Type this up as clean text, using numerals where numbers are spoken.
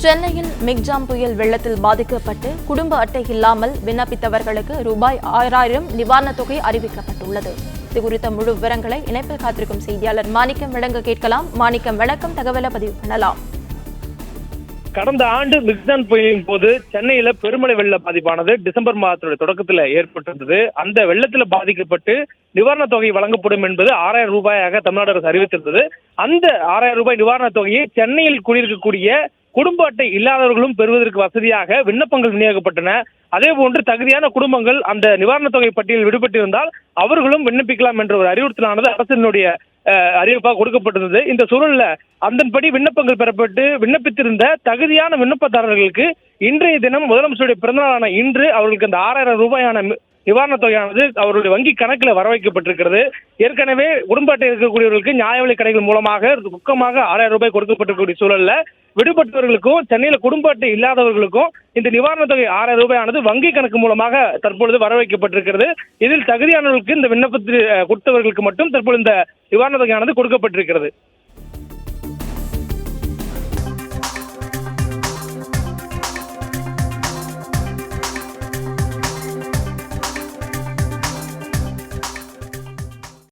சென்னையில் மிக்ஜாம் புயல் வெள்ளத்தில் பாதிக்கப்பட்டு குடும்ப அட்டை இல்லாமல் விண்ணப்பித்தவர்களுக்கு ரூபாய் 6000 நிவாரணத் தொகை அறிவிக்கப்பட்டுள்ளது. இதுகுறித்த முழு விவரங்களை இணைப்பில் காத்திருக்கும் செய்தியாளர் மாணிக்கம் வழங்க கேட்கலாம். மாணிக்கம், வணக்கம். தகவலை பதிவு பண்ணலாம். கடந்த ஆண்டு மிக்ஜாம் புயலின் போது சென்னையில பெருமழை வெள்ள பாதிப்பானது டிசம்பர் மாதத்துடைய தொடக்கத்தில் ஏற்பட்டிருந்தது. அந்த வெள்ளத்தில் பாதிக்கப்பட்டு நிவாரணத் தொகை வழங்கப்படும் என்பது 6000 ரூபாயாக தமிழ்நாடு அரசு அறிவித்திருந்தது. அந்த 6000 ரூபாய் நிவாரணத் தொகையை சென்னையில் குடியிருக்கக்கூடிய குடும்ப அட்டை இல்லாதவர்களும் பெறுவதற்கு வசதியாக விண்ணப்பங்கள் விநியோகிக்கப்பட்டன. அதே போன்று தகுதியான குடும்பங்கள் அந்த நிவாரணத் தொகை பட்டியலில் விடுபட்டிருந்தால் அவர்களும் விண்ணப்பிக்கலாம் என்ற ஒரு அறிவுறுத்தலானது அரசினுடைய அறிவிப்பாக கொடுக்கப்பட்டிருந்தது. இந்த சூழல்ல அதன்படி விண்ணப்பங்கள் பெறப்பட்டு விண்ணப்பித்திருந்த தகுதியான விண்ணப்பதாரர்களுக்கு இன்றைய தினம் முதலமைச்சருடைய பிறந்தநாளான இன்று அவர்களுக்கு அந்த 6000 ரூபாயான நிவாரணத் தொகையானது அவருடைய வங்கி கணக்கில் வர வைக்கப்பட்டிருக்கிறது. ஏற்கனவே குடும்ப அட்டை இருக்கக்கூடியவர்களுக்கு நியாய விலைக் கடைகள் மூலமாக ரொக்கமாக 6000 ரூபாய் கொடுக்கப்பட்டிருக்கக்கூடிய சூழல்ல விடுபட்டவர்களுக்கும் சென்னையில குடும்ப அட்டை இல்லாதவர்களுக்கும் இந்த நிவாரணத் தொகை 6000 ரூபாயானது வங்கி கணக்கு மூலமாக தற்பொழுது வர வைக்கப்பட்டிருக்கிறது. இதில் தகுதியானவர்களுக்கு இந்த விண்ணப்பத்தில் கொடுத்தவர்களுக்கு மட்டும் தற்போது இந்த நிவாரணத் தொகையானது கொடுக்கப்பட்டிருக்கிறது.